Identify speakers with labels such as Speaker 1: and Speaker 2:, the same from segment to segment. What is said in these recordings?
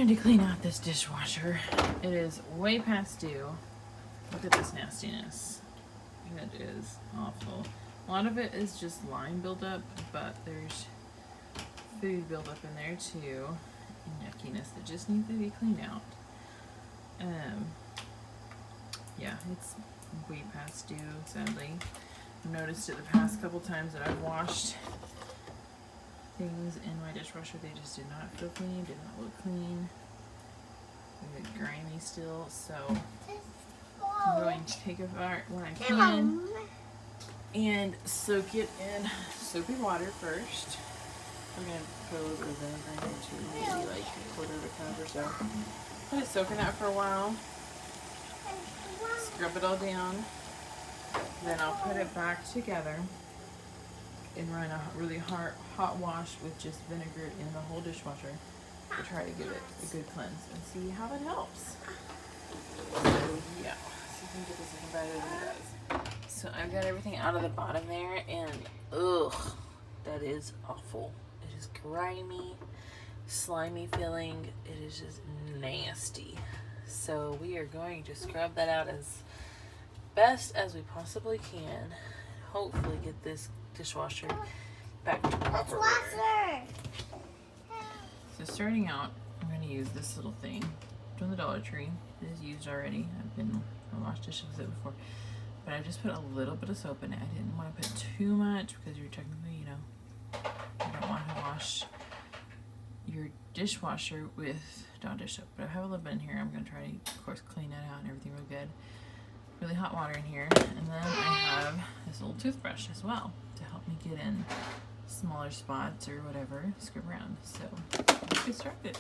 Speaker 1: wanted to clean out this dishwasher. It is way past due. Look at this nastiness. It is awful. A lot of it is just lime buildup, but there's food buildup in there too. And yuckiness that just needs to be cleaned out. Yeah, it's way past due, sadly. I've noticed it the past couple times that I've washed things in my dishwasher, they just did not feel clean, did not look clean. They look grimy still, so I'm going to take apart when I can and soak it in soapy water first. I'm going to put a little bit of vinegar in too, maybe like a quarter of a cup or so. Let it soak in that for a while. Scrub it all down. Then I'll put it back together and run a really hot wash with just vinegar in the whole dishwasher to try to give it a good cleanse and see how it helps. So yeah, see if we can get this looking better than it does. So I've got everything out of the bottom there, and ugh, that is awful. It is grimy, slimy feeling. It is just nasty. So we are going to scrub that out as best as we possibly can. Hopefully get this dishwasher back to proper order. So starting out, I'm going to use this little thing from the Dollar Tree. It is used already. I've washed dishes with it before, but I just put a little bit of soap in it. I didn't want to put too much because you're technically, you don't want to wash your dishwasher with Dawn dish soap. But I have a little bit in here. I'm going to try to, of course, clean that out and everything real good. Really hot water in here, and then I have this little toothbrush as well to help me get in smaller spots or whatever, scrub around. So let's get started.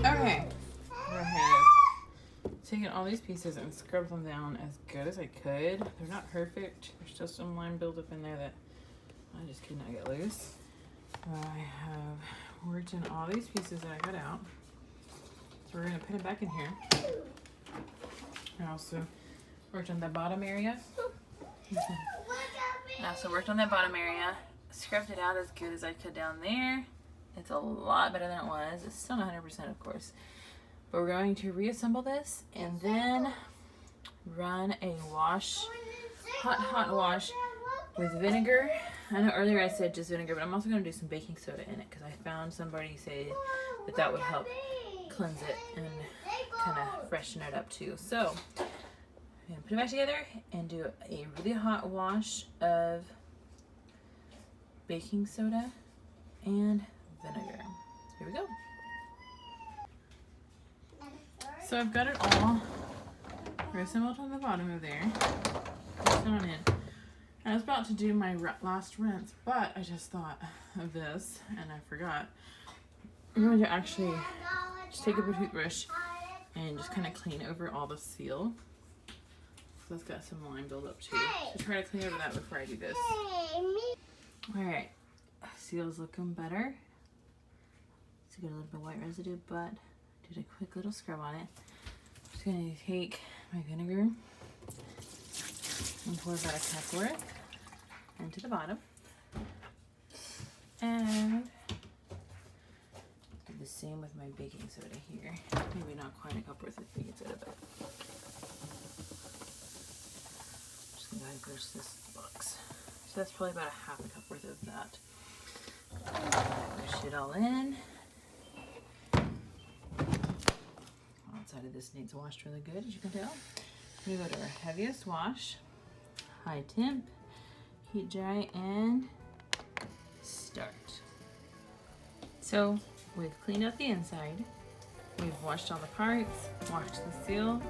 Speaker 1: Okay, I have taken all these pieces and scrubbed them down as good as I could. They're not perfect. There's still some lime buildup in there that I just could not get loose. I have worked in all these pieces that I got out. So we're going to put it back in here. I also worked on the bottom area. I also worked on that bottom area. Scrubbed it out as good as I could down there. It's a lot better than it was. It's still not 100%, of course. But we're going to reassemble this and then run a wash, hot wash with vinegar. I know earlier I said just vinegar, but I'm also going to do some baking soda in it because I found somebody say that that would help cleanse it and kind of freshen it up too. So I'm going to put it back together and do a really hot wash of baking soda and vinegar. Here we go. So I've got it all reassembled on the bottom of there. It's on in. I was about to do my last rinse, but I just thought of this and I forgot. I'm going to actually just take up a toothbrush and just kind of clean over all the seal. So it's got some lime buildup too. So try to clean over that before I do this. Alright, seal's looking better. So got a little bit of white residue, but did a quick little scrub on it. Just going to take my vinegar and pour about a cup worth into the bottom. And do the same with my baking soda here. Maybe not quite a cup worth of baking soda, but I'm just gonna go ahead and push this box. So that's probably about a half a cup worth of that. Push it all in. Outside of this needs washed really good, as you can tell. We go to our heaviest wash, high temp, heat dry, and start. So we've cleaned up the inside, we've washed all the parts, washed the seal,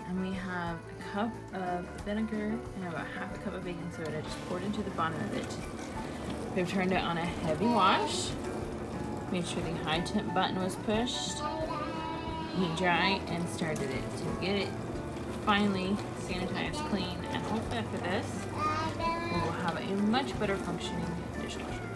Speaker 1: and we have a cup of vinegar and about half a cup of baking soda just poured into the bottom of it. We've turned it on a heavy wash, made sure the high temp button was pushed, heat dry, and started it to get it finally sanitized, clean, and hopefully after this we will have a much better functioning dishwasher.